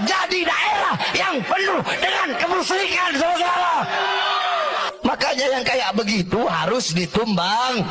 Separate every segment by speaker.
Speaker 1: jadi daerah yang penuh dengan kemusyrikan, saudara. Makanya yang kayak begitu harus ditumbang.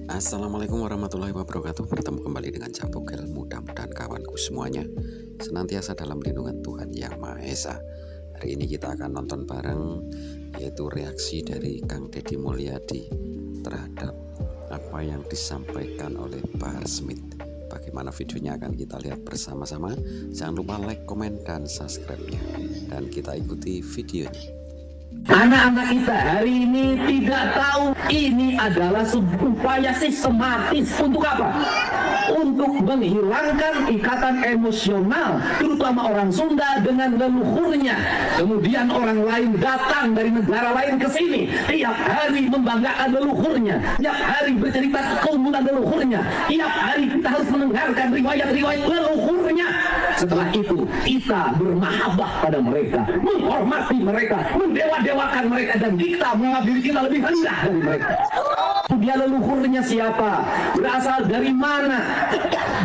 Speaker 2: Assalamualaikum warahmatullahi wabarakatuh. Bertemu kembali dengan Cabugel. Mudah-mudahan kawanku semuanya senantiasa dalam lindungan Tuhan Yang Maha Esa. Hari ini kita akan nonton bareng, yaitu reaksi dari Kang Deddy Mulyadi terhadap apa yang disampaikan oleh Bahar Smith. Bagaimana videonya akan kita lihat bersama-sama. Jangan lupa like, komen, dan subscribe-nya. Dan kita ikuti videonya.
Speaker 3: Anak-anak kita hari ini tidak tahu ini adalah sebuah upaya sistematis untuk apa? Untuk menghilangkan ikatan emosional, terutama orang Sunda dengan leluhurnya. Kemudian orang lain datang dari negara lain ke sini, tiap hari membanggakan leluhurnya, tiap hari bercerita keunggulan leluhurnya, tiap hari kita harus mendengarkan riwayat-riwayat leluhurnya. Setelah itu kita bermahabbah pada mereka, menghormati mereka, mendewa-dewakan mereka, dan kita menganggap diri kita lebih rendah dari mereka. Dia leluhurnya siapa? Berasal dari mana?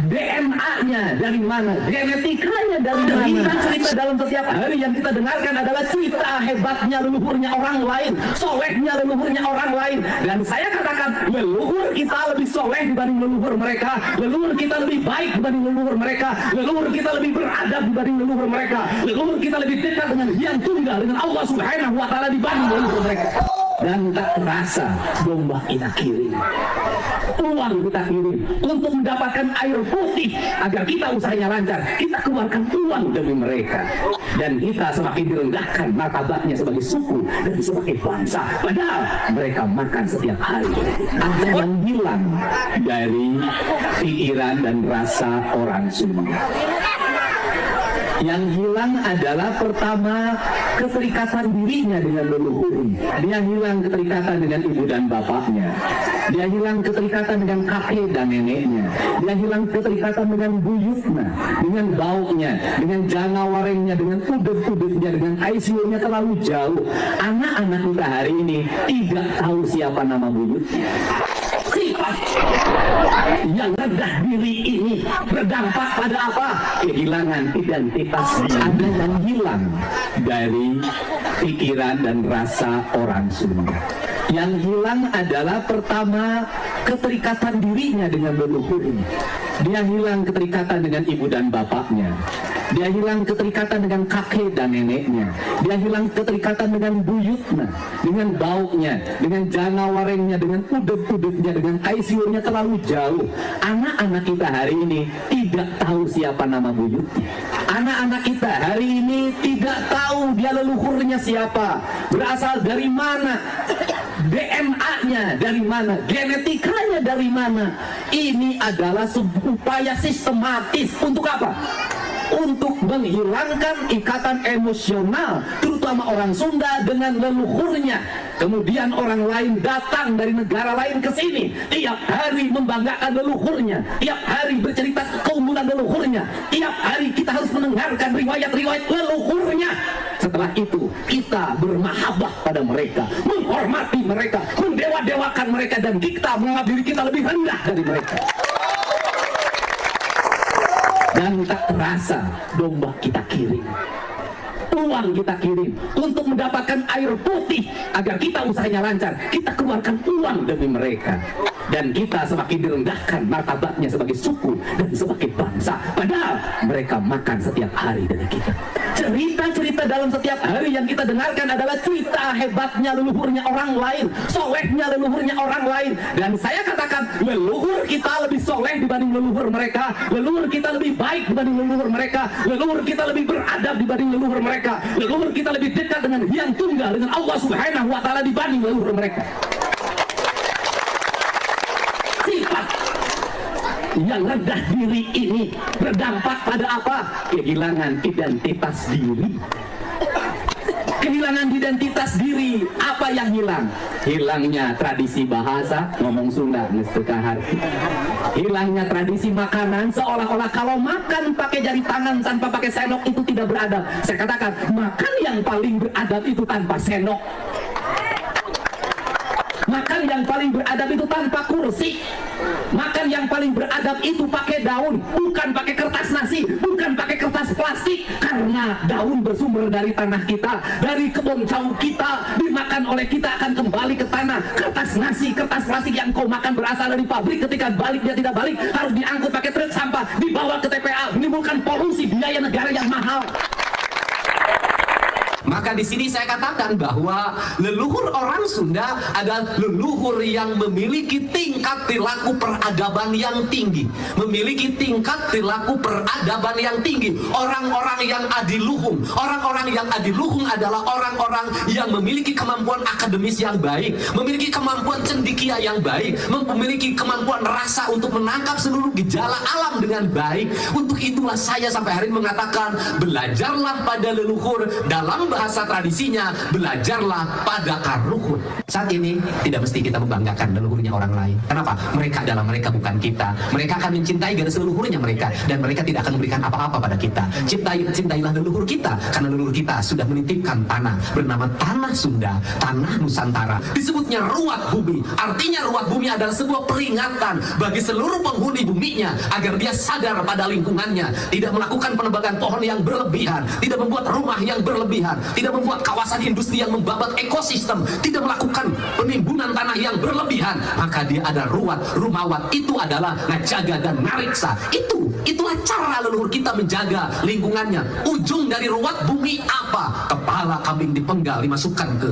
Speaker 3: DNA-nya dari mana? Genetikanya dari mana? Cerita dalam setiap hari yang kita dengarkan adalah cerita hebatnya leluhurnya orang lain, solehnya leluhurnya orang lain. Dan saya katakan, leluhur kita lebih soleh dibanding leluhur mereka, leluhur kita lebih baik dibanding leluhur mereka, leluhur kita lebih beradab dibanding leluhur mereka, leluhur kita lebih dekat dengan Yang Tunggal, dengan Allah Subhanahu wa Ta'ala dibanding leluhur mereka. Dan tak terasa domba kita kirim, uang kita kirim untuk mendapatkan air putih agar kita usahanya lancar. Kita keluarkan uang demi mereka, dan kita semakin direndahkan martabatnya sebagai suku dan sebagai bangsa. Padahal mereka makan setiap hari. Ada yang hilang dari pikiran dan rasa orang Sunda. Yang hilang adalah pertama, keterikatan dirinya dengan leluhurnya. Dia hilang keterikatan dengan ibu dan bapaknya. Dia hilang keterikatan dengan kakek dan neneknya. Dia hilang keterikatan dengan buyutnya, dengan baunya, dengan jangkawarengnya, dengan udut-udutnya, dengan ICU-nya terlalu jauh. Anak-anak kita hari ini tidak tahu siapa nama buyutnya. Sifat yang rendah diri ini berdampak pada apa? Kehilangan identitas. Ada yang hilang dari pikiran dan rasa orang Sunda. Yang hilang adalah pertama, keterikatan dirinya dengan leluhurnya. Dia hilang keterikatan dengan ibu dan bapaknya. Dia hilang keterikatan dengan kakek dan neneknya. Dia hilang keterikatan dengan buyutnya, dengan baunya, dengan jangkawarengnya, dengan udut-udutnya, dengan ICU-nya terlalu jauh. Anak-anak kita hari ini tidak tahu siapa nama buyutnya. Anak-anak kita hari ini tidak tahu dia leluhurnya siapa, berasal dari mana, DNA-nya dari mana, genetikanya dari mana. Ini adalah sebuah upaya sistematis untuk apa? Untuk menghilangkan ikatan emosional, terutama orang Sunda dengan leluhurnya. Kemudian orang lain datang dari negara lain ke sini, tiap hari membanggakan leluhurnya, tiap hari bercerita keunggulan leluhurnya, tiap hari kita harus mendengarkan riwayat-riwayat leluhurnya. Setelah itu kita bermahabbah pada mereka, menghormati mereka, mendewa-dewakan mereka, dan kita menganggap diri kita lebih rendah dari mereka. Dan tak terasa domba kita kirim, uang kita kirim untuk mendapatkan air putih agar kita usahanya lancar. Kita keluarkan uang demi mereka, dan kita semakin direndahkan martabatnya sebagai suku dan sebagai bangsa. Padahal mereka makan setiap hari dari kita. Cerita-cerita dalam setiap hari yang kita dengarkan adalah cerita hebatnya leluhurnya orang lain, solehnya leluhurnya orang lain. Dan saya katakan, leluhur kita lebih soleh dibanding leluhur mereka, leluhur kita lebih baik dibanding leluhur mereka, leluhur kita lebih beradab dibanding leluhur mereka, leluhur kita lebih dekat dengan Yang Tunggal, dengan Allah Subhanahu wa Ta'ala dibanding leluhur mereka. Sifat yang rendah diri ini berdampak pada apa? Kehilangan identitas diri. Kehilangan identitas diri. Apa yang hilang? Hilangnya tradisi bahasa, ngomong Sunda nestekahar. Hilangnya tradisi makanan, seolah-olah kalau makan pakai jari tangan tanpa pakai sendok itu tidak beradab. Saya katakan, makan yang paling beradab itu tanpa sendok. Makan yang paling beradab itu tanpa kursi. Makan yang paling beradab itu pakai daun, bukan pakai kertas nasi, bukan pakai kertas plastik. Karena daun bersumber dari tanah kita, dari kebun jauh kita, dimakan oleh kita akan kembali ke tanah. Kertas nasi, kertas plastik yang kau makan berasal dari pabrik, ketika balik dia tidak balik, harus diangkut pakai truk sampah, dibawa ke TPA, menimbulkan polusi, biaya negara yang mahal.
Speaker 4: Maka di sini saya katakan bahwa leluhur orang Sunda adalah leluhur yang memiliki tingkat perilaku peradaban yang tinggi, memiliki tingkat perilaku peradaban yang tinggi. Orang-orang yang adiluhung, orang-orang yang adiluhung adalah orang-orang yang memiliki kemampuan akademis yang baik, memiliki kemampuan cendekia yang baik, memiliki kemampuan rasa untuk menangkap seluruh gejala alam dengan baik. Untuk itulah saya sampai hari ini mengatakan, belajarlah pada leluhur. Dalam bahasa tradisinya, belajarlah pada karuhun. Saat ini tidak mesti kita membanggakan leluhurnya orang lain. Kenapa? Mereka adalah mereka, bukan kita. Mereka akan mencintai garis leluhurnya mereka, dan mereka tidak akan memberikan apa-apa pada kita. Cintailah leluhur kita, karena leluhur kita sudah menitipkan tanah bernama Tanah Sunda, Tanah Nusantara. Disebutnya ruat bumi. Artinya ruat bumi adalah sebuah peringatan bagi seluruh penghuni buminya agar dia sadar pada lingkungannya, tidak melakukan penebangan pohon yang berlebihan, tidak membuat rumah yang berlebihan, tidak membuat kawasan industri yang membabat ekosistem, tidak melakukan penimbunan tanah yang berlebihan. Maka dia ada ruat, rumawat. Itu adalah ngajaga dan nariksa. Itulah cara leluhur kita menjaga lingkungannya. Ujung dari ruat bumi apa? Kepala kambing dipenggal dimasukkan ke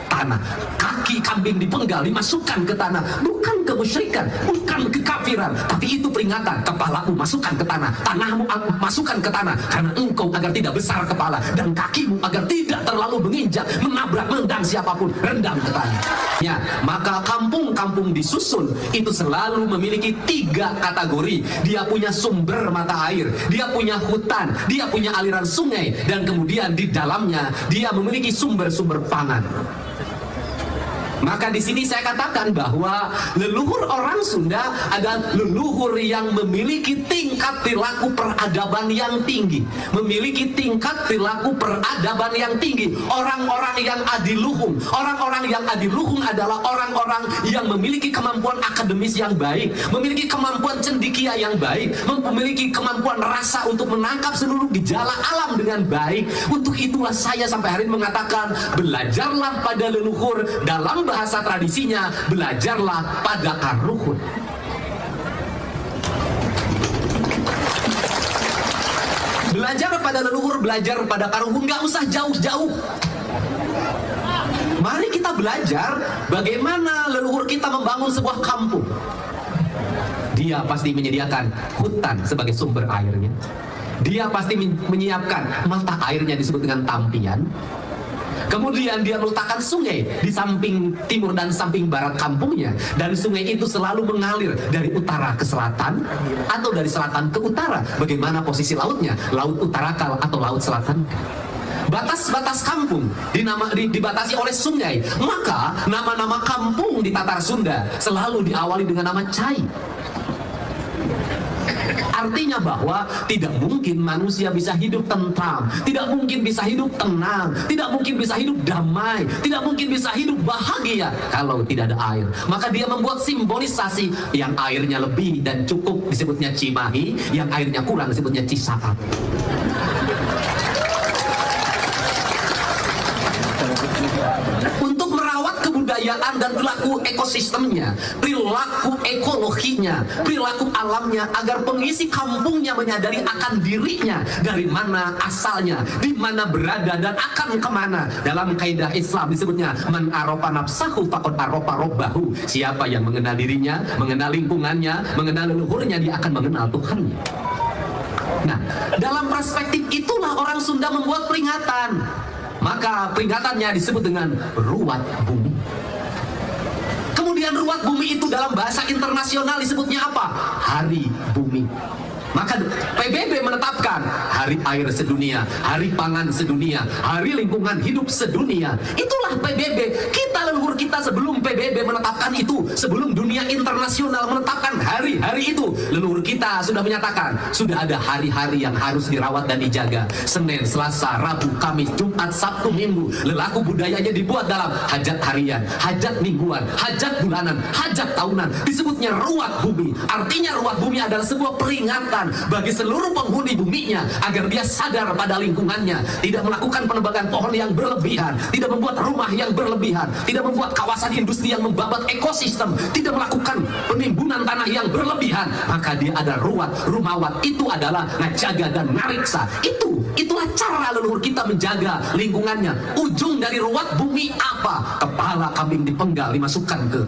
Speaker 4: tanah, kaki kambing dipenggal dimasukkan ke tanah. Bukan kemusyrikan, bukan kekafiran, tapi itu peringatan. Kepalamu masukkan ke tanah, tanahmu masukkan ke tanah, karena engkau agar tidak besar kepala, dan kakimu agar tidak terlalu menginjak, menabrak, menendang siapapun, rendam ke tanah. Ya, maka kampung-kampung disusun itu selalu memiliki 3 kategori. Dia punya sumber mata air, dia punya hutan, dia punya aliran sungai, dan kemudian di dalamnya dia memiliki sumber-sumber pangan. Maka di sini saya katakan bahwa leluhur orang Sunda adalah leluhur yang memiliki tingkat perilaku peradaban yang tinggi, memiliki tingkat perilaku peradaban yang tinggi. Orang-orang yang adiluhung, orang-orang yang adiluhung adalah orang-orang yang memiliki kemampuan akademis yang baik, memiliki kemampuan cendekia yang baik, memiliki kemampuan rasa untuk menangkap seluruh gejala alam dengan baik. Untuk itulah saya sampai hari ini mengatakan, belajarlah pada leluhur. Dalam bahasa tradisinya, belajarlah pada karuhun. Belajar pada leluhur, belajar pada karuhun, nggak usah jauh-jauh. Mari kita belajar bagaimana leluhur kita membangun sebuah kampung. Dia pasti menyediakan hutan sebagai sumber airnya. Dia pasti menyiapkan mata airnya, disebut dengan tampian. Kemudian dia meletakkan sungai di samping timur dan samping barat kampungnya, dan sungai itu selalu mengalir dari utara ke selatan atau dari selatan ke utara. Bagaimana posisi lautnya? Laut Utarakal atau Laut Selatan. Batas-batas kampung dibatasi oleh sungai. Maka nama-nama kampung di Tatar Sunda selalu diawali dengan nama Cai. Artinya bahwa tidak mungkin manusia bisa hidup tentram, tidak mungkin bisa hidup tenang, tidak mungkin bisa hidup damai, tidak mungkin bisa hidup bahagia kalau tidak ada air. Maka dia membuat simbolisasi, yang airnya lebih dan cukup disebutnya Cimahi, yang airnya kurang disebutnya Cisaat. Untuk merawat kebudayaan dan perilaku ekosistemnya, perilaku ekologinya, perilaku alamnya, agar pengisi kampungnya menyadari akan dirinya, dari mana asalnya, di mana berada, dan akan kemana. Dalam kaidah Islam disebutnya man arofa nafsahu faqad arofa robbahu. Siapa yang mengenal dirinya, mengenal lingkungannya, mengenal leluhurnya, dia akan mengenal Tuhannya. Nah, dalam perspektif itulah orang Sunda membuat peringatan. Maka peringatannya disebut dengan ruat bumi. Kemudian ruat bumi itu dalam bahasa internasional disebutnya apa? Hari Bumi. Maka PBB menetapkan Hari Air Sedunia, Hari Pangan Sedunia, Hari Lingkungan Hidup Sedunia. Itulah PBB. Kita Karena leluhur kita sebelum PBB menetapkan itu, sebelum dunia internasional menetapkan hari-hari itu, leluhur kita sudah menyatakan, sudah ada hari-hari yang harus dirawat dan dijaga. Senin, Selasa, Rabu, Kamis, Jumat, Sabtu, Minggu. Lelaku budayanya dibuat dalam hajat harian, hajat mingguan, hajat bulanan, hajat tahunan. Disebutnya ruat bumi. Artinya ruat bumi adalah sebuah peringatan bagi seluruh penghuni buminya agar dia sadar pada lingkungannya, tidak melakukan penebangan pohon yang berlebihan, tidak membuat rumah yang berlebihan, tidak membuat kawasan industri yang membabat ekosistem, tidak melakukan penimbunan tanah yang berlebihan. Maka dia ada ruat, rumawat. Itu adalah ngajaga dan nariksa. Itulah cara leluhur kita menjaga lingkungannya. Ujung dari ruat bumi apa? Kepala kambing dipenggal dimasukkan ke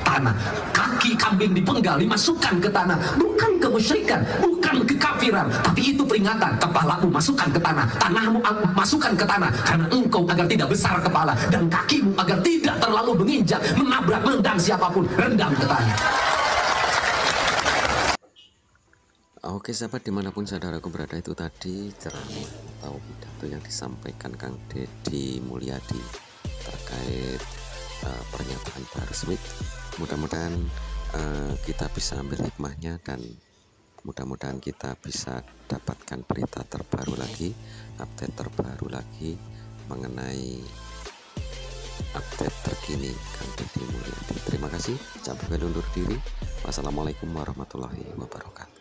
Speaker 4: tanah, kaki kambing dipenggal dimasukkan ke tanah. Bukan kemusyrikan, bukan kekafiran, tapi itu peringatan. Kepalamu masukkan ke tanah, tanahmu masukkan ke tanah, karena engkau agar tidak besar kepala, dan kakimu agar tidak terlalu menginjak, menabrak, menendang siapapun, rendam ke tanah.
Speaker 2: Oke sahabat, dimanapun saudaraku berada, itu tadi ceramah atau pidato yang disampaikan Kang Deddy Mulyadi terkait pernyataan Bahar Smith. Mudah-mudahan kita bisa ambil hikmahnya, dan mudah-mudahan kita bisa dapatkan berita terbaru lagi, update terbaru lagi mengenai update terkini Kang Deddy Mulyadi. Terima kasih, Cabul undur diri. Wassalamualaikum warahmatullahi wabarakatuh.